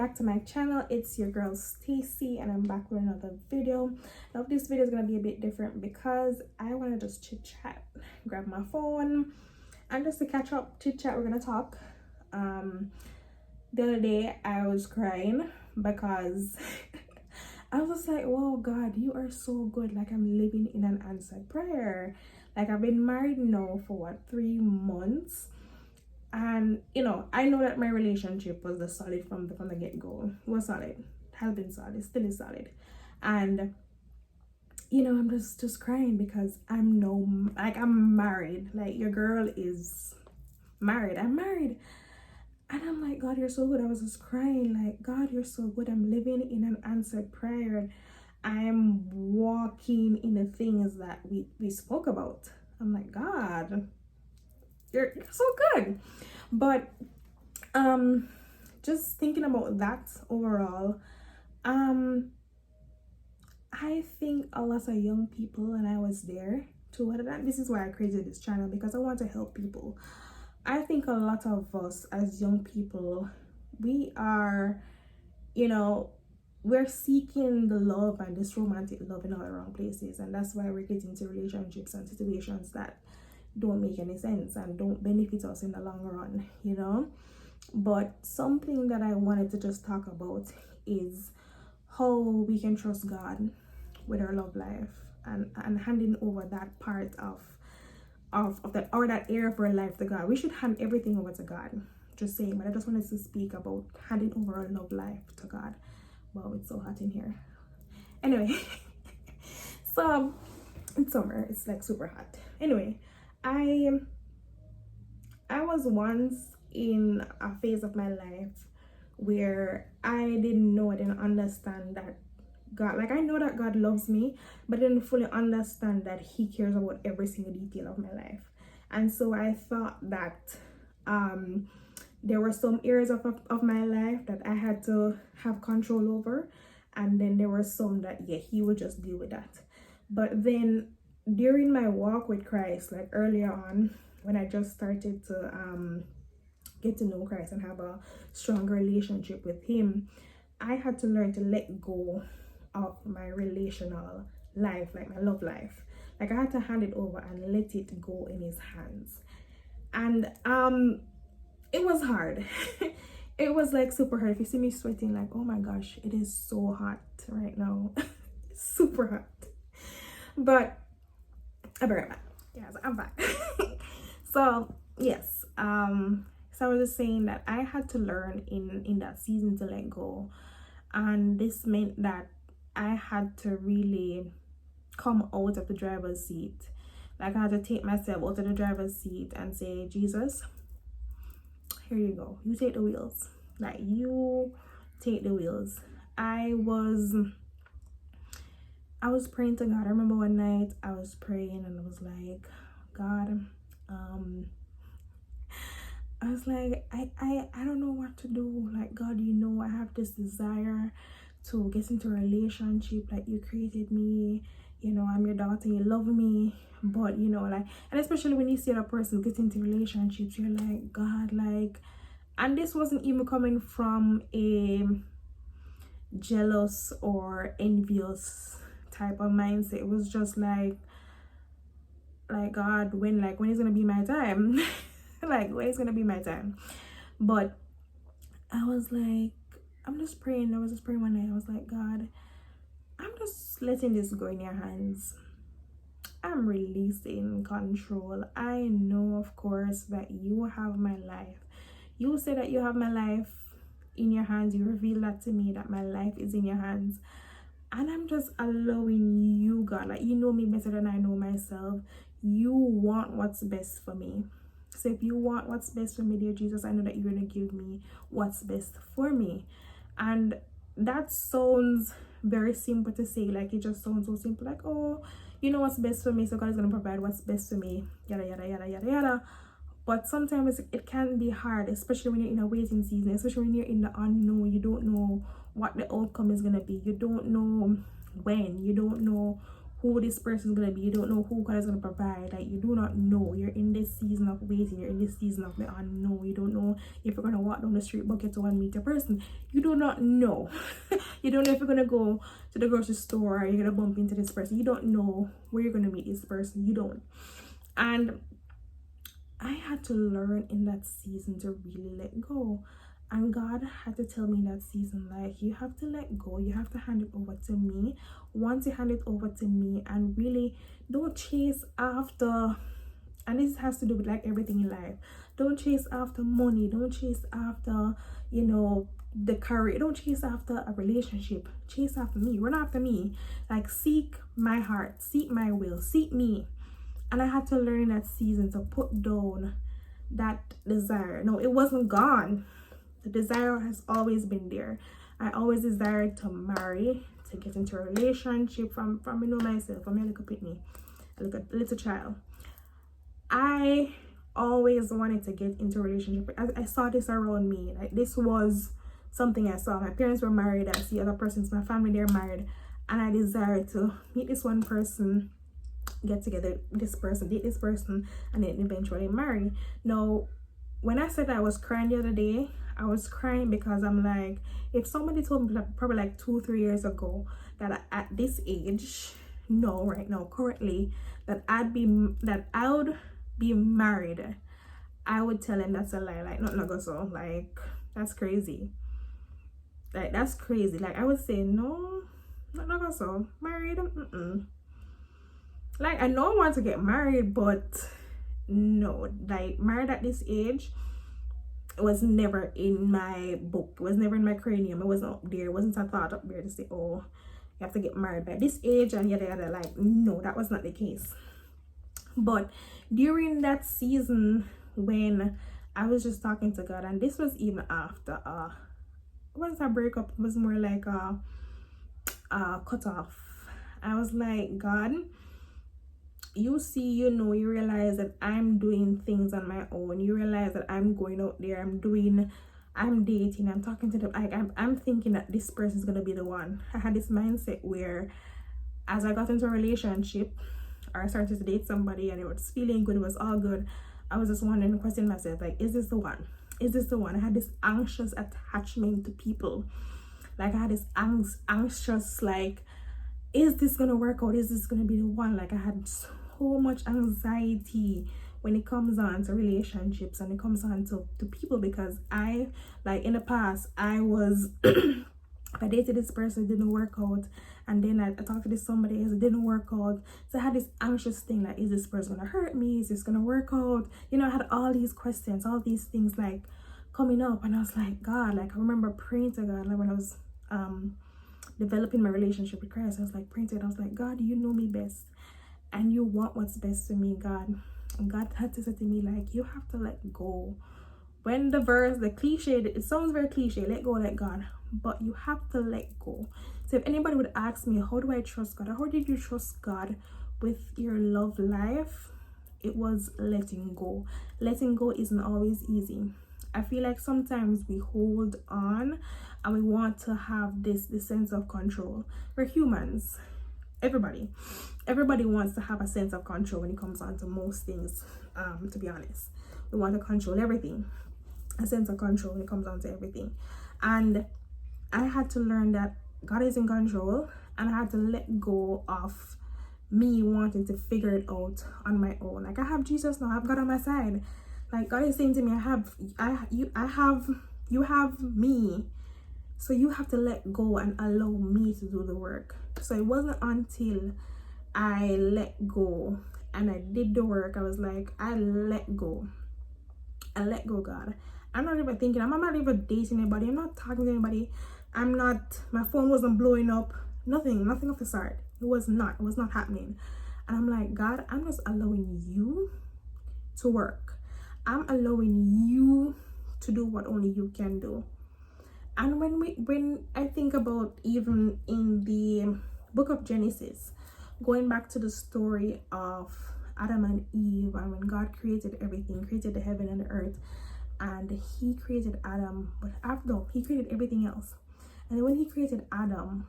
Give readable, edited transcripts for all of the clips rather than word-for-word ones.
back to my channel. It's your girl Stacy, and I'm back with another video. Now this video is gonna be a bit different because I want to just chit chat, grab my phone, and just to catch up, chit chat. We're gonna talk. The other day I was crying because I was just like, "Whoa, God, you are so good! Like I'm living in an answered prayer. Like I've been married now for what, 3 months." And I know that my relationship was the solid from the get-go. It was solid, has been solid, still is solid. And I'm just crying because I'm married. Like your girl is married. I'm married. And I'm like, God, you're so good. I was just crying, like, God, you're so good. I'm living in an answered prayer. I'm walking in the things that we spoke about. I'm like, God, you're so good. But just thinking about that overall, I think a lot of young people, and I was there too, and this is why I created this channel, because I want to help people. I think a lot of us as young people, we are, we're seeking the love and this romantic love in all the wrong places, and that's why we're getting into relationships and situations that don't make any sense and don't benefit us in the long run, But something that I wanted to just talk about is how we can trust God with our love life and handing over that part of that, or that area of our life, to God. We should hand everything over to God. Just saying, but I just wanted to speak about handing over our love life to God. Wow, it's so hot in here. Anyway, so it's summer. It's like super hot. Anyway, I was once in a phase of my life where I didn't understand that God, like I know that God loves me, but I didn't fully understand that He cares about every single detail of my life. And so I thought that there were some areas of my life that I had to have control over, and then there were some that He would just deal with that. But then during my walk with Christ, like earlier on, when I just started to get to know Christ and have a stronger relationship with Him, I had to learn to let go of my relational life, like my love life. Like I had to hand it over and let it go in His hands. And it was hard. It was like super hard. If you see me sweating, like, oh my gosh, it is so hot right now. Super hot. But I'll be right back. Yes, I'm back. So yes, so I was just saying that I had to learn in that season to let go, and this meant that I had to really come out of the driver's seat. Like I had to take myself out of the driver's seat and say, Jesus, here you go. You take the wheels. Like you take the wheels. I was praying to God. I remember one night I was praying and I was like, God, I was like, I don't know what to do. Like, God, I have this desire to get into a relationship. Like, you created me, I'm your daughter, you love me. But, like, and especially when you see a person get into relationships, you're like, God, like, and this wasn't even coming from a jealous or envious type of mindset. It was just like God, when is gonna be my time? Like, when is gonna be my time? But I was like, I'm just praying. I was just praying one night. I was like, God, I'm just letting this go in your hands. I'm releasing control. I know, of course, that you have my life. You say that you have my life in your hands. You reveal that to me, that my life is in your hands. And I'm just allowing you, God, like you know me better than I know myself. You want what's best for me. So if you want what's best for me, dear Jesus, I know that you're going to give me what's best for me. And that sounds very simple to say. Like, it just sounds so simple. Like, oh, you know what's best for me, so God is going to provide what's best for me. Yada, yada, yada, yada, yada. But sometimes it can be hard, especially when you're in a waiting season, especially when you're in the unknown. You don't know what the outcome is going to be. You don't know when. You don't know who this person is going to be. You don't know who God is going to provide. Like, you do not know. You're in this season of waiting. You're in this season of the unknown. You don't know if you're going to walk down the street bucket to and meet a person. You do not know. You don't know if you're going to go to the grocery store or you're going to bump into this person. You don't know where you're going to meet this person. You don't. And I had to learn in that season to really let go. And God had to tell me in that season, like, you have to let go. You have to hand it over to me. Once you hand it over to me, and really don't chase after, and this has to do with like everything in life. Don't chase after money. Don't chase after, the career. Don't chase after a relationship. Chase after me. Run after me. Like, seek my heart. Seek my will. Seek me. And I had to learn in that season to put down that desire. No, it wasn't gone. The desire has always been there. I always desired to marry, to get into a relationship from myself, from a little pitney, a little child. I always wanted to get into a relationship. I saw this around me. Like, this was something I saw. My parents were married. I see other persons, my family, they're married. And I desired to meet this one person, get together with this person, date this person, and then eventually marry. Now, when I said I was crying the other day, I was crying because I'm like, if somebody told me probably like 2-3 years ago that at this age, right now, currently, that I would be married, I would tell him that's a lie. Like, not go so. Like, that's crazy. Like, that's crazy. Like, I would say no, not go so. Married, Like, I know I want to get married, but no, like, married at this age, it was never in my book. It was never in my cranium. It wasn't up there. It wasn't a thought up there to say, oh, you have to get married by this age and yada yada. Like, no, that was not the case. But during that season when I was just talking to God, and this was even after it wasn't a breakup, it was more like a cut off. I was like, God, you see, you realize that I'm doing things on my own. You realize that I'm going out there, I'm dating, I'm talking to them. I'm thinking that this person is going to be the one. I had this mindset where as I got into a relationship, or I started to date somebody and it was feeling good, it was all good, I was just wondering, questioning myself, like, is this the one? Is this the one? I had this anxious attachment to people. Like, I had this anxious, like, is this going to work out? Is this going to be the one? Like, I had so much anxiety when it comes on to relationships and it comes on to people, because I, like, in the past, I was I dated this person, it didn't work out, and then I talked to this somebody else, it didn't work out. So I had this anxious thing, like, is this person gonna hurt me? Is this gonna work out? I had all these questions, all these things like coming up, and I was like, God, like, I remember praying to God, like, when I was developing my relationship with Christ, I was like praying to God, I was like, God, you know me best and you want what's best for me, God. And God had to say to me, like, you have to let go. When the cliche, it sounds very cliche, let go, let God, but you have to let go. So if anybody would ask me, how do I trust God, or how did you trust God with your love life, it was letting go. Letting go isn't always easy. I feel like sometimes we hold on and we want to have this sense of control. We're humans. Everybody wants to have a sense of control when it comes on to most things, to be honest. We want to control everything. A sense of control when it comes on to everything. And I had to learn that God is in control, and I had to let go of me wanting to figure it out on my own. Like, I have Jesus now, I have God on my side. Like, God is saying to me, you have me. So you have to let go and allow me to do the work. So it wasn't until I let go and I did the work, I was like, I let go, God. I'm not even thinking, I'm not even dating anybody, I'm not talking to anybody, my phone wasn't blowing up, nothing of the sort. It was not happening. And I'm like, God, I'm just allowing you to work. I'm allowing you to do what only you can do. And when I think about even in the book of Genesis, going back to the story of Adam and Eve, and when God created everything, created the heaven and the earth, and he created Adam, but after he created everything else. And then when he created Adam,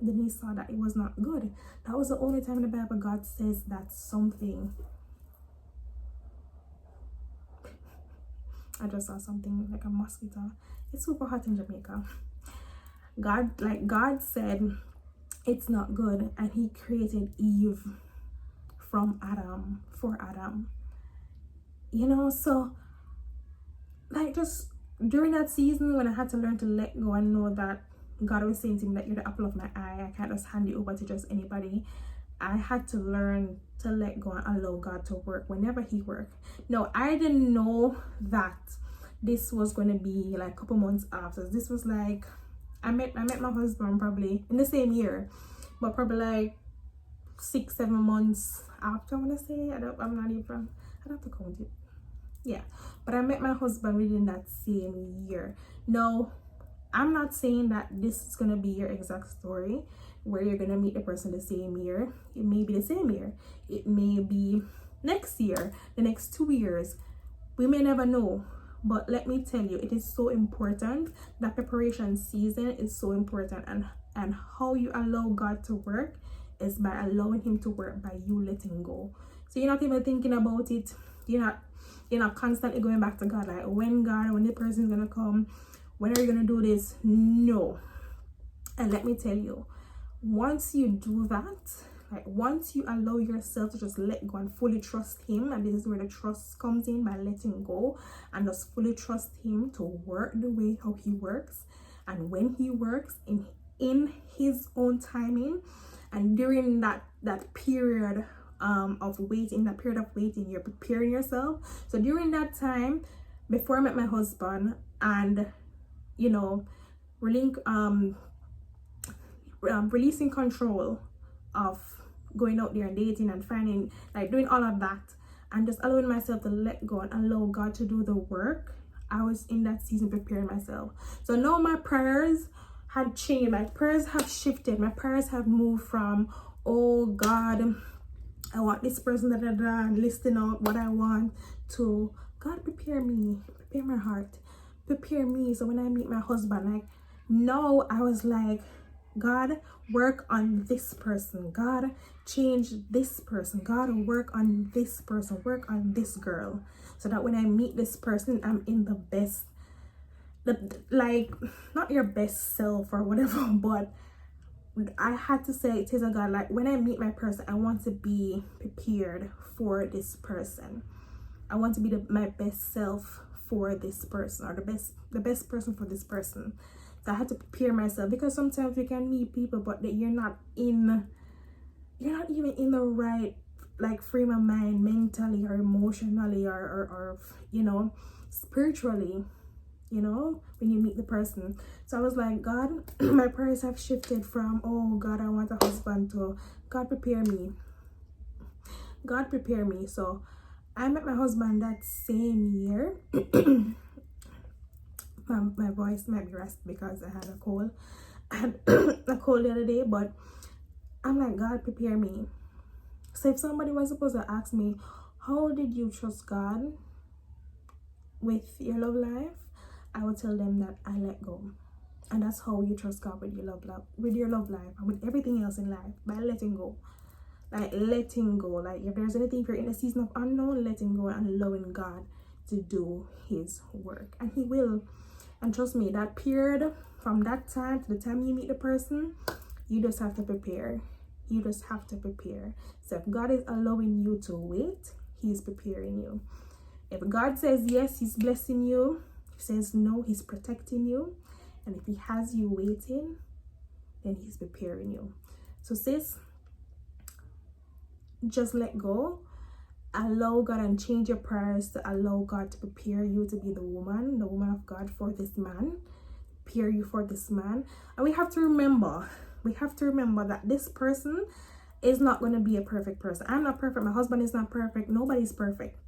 then he saw that it was not good. That was the only time in the Bible God says that something. I just saw something like a mosquito. It's super hot in Jamaica. God said it's not good, and he created Eve from Adam, for Adam. You know, so like just during that season when I had to learn to let go and know that God was saying to me that you're the apple of my eye, I can't just hand you over to just anybody. I had to learn to let go and allow God to work whenever he worked. No, I didn't know that this was going to be like a couple months after. This was like, I met my husband probably in the same year, but probably like 6-7 months after, I want to say. I'm not even, I'd have to count it. Yeah, but I met my husband within that same year. No, I'm not saying that this is going to be your exact story where you're going to meet the person the same year. It may be the same year. It may be next year, the next 2 years. We may never know. But let me tell you, it is so important. That preparation season is so important. And how you allow God to work is by allowing him to work, by you letting go. So you're not even thinking about it. You're not constantly going back to God, like when the person is going to come, when are you going to do this? No. And let me tell you, once you do that, like once you allow yourself to just let go and fully trust him, and this is where the trust comes in, by letting go and just fully trust him to work the way how he works, and when he works in his own timing. And during that period of waiting, you're preparing yourself. So during that time, before I met my husband, and you know, releasing control of going out there and dating and finding, like doing all of that, and just allowing myself to let go and allow God to do the work, I was in that season preparing myself. So now my prayers had changed, my prayers have shifted, my prayers have moved from, oh God, I want this person, and listing out what I want, to God, prepare me, prepare my heart, prepare me. So when I meet my husband, like now I was like, God, work on this person. God, change this person. God, work on this person. Work on this girl. So that when I meet this person, I'm in the best, like, not your best self or whatever, but I had to say, it is a God, like when I meet my person, I want to be prepared for this person. I want to be my best self for this person, or the best person for this person. So I had to prepare myself, because sometimes we can meet people, but you're not even in the right like frame of mind, mentally or emotionally or you know, spiritually, you know, when you meet the person. So I was like, God, my prayers have shifted from, oh God, I want a husband, to God, prepare me. God, prepare me. So I met my husband that same year. My voice might be raspy because I had a cold. I had a cold the other day, but I'm like, God, prepare me. So if somebody was supposed to ask me, how did you trust God with your love life, I would tell them that I let go. And that's how you trust God with your love life, and with everything else in life, by letting go. Like letting go. Like if there's anything, if you're in a season of unknown, letting go and allowing God to do his work, and he will. And trust me, that period from that time to the time you meet the person, you just have to prepare. You just have to prepare. So if God is allowing you to wait, he's preparing you. If God says yes, he's blessing you. If he says no, he's protecting you. And if he has you waiting, then he's preparing you. So sis, just let go. Allow God, and change your prayers to allow God to prepare you to be the woman of God for this man. Prepare you for this man. And we have to remember that this person is not going to be a perfect person. I'm not perfect. My husband is not perfect. Nobody's perfect.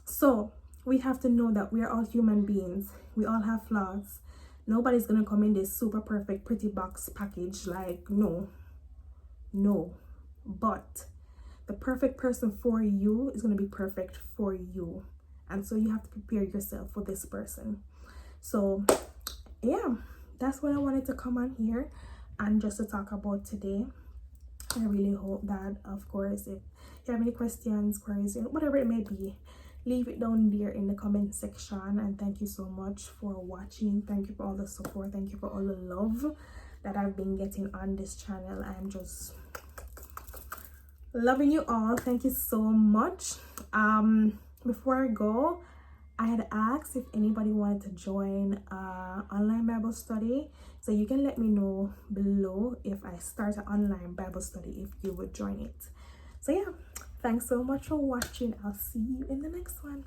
So we have to know that we are all human beings. We all have flaws. Nobody's going to come in this super perfect pretty box package. Like, no. But the perfect person for you is going to be perfect for you. And so you have to prepare yourself for this person. So yeah, that's what I wanted to come on here. and just to talk about today. I really hope that, of course, if you have any questions, queries, whatever it may be, leave it down there in the comment section. And thank you so much for watching. Thank you for all the support. Thank you for all the love that I've been getting on this channel. I'm just loving you all. Thank you so much. Before I go, I had asked if anybody wanted to join online Bible study, so you can let me know below if I start an online Bible study, if you would join it. So yeah, thanks so much for watching. I'll see you in the next one.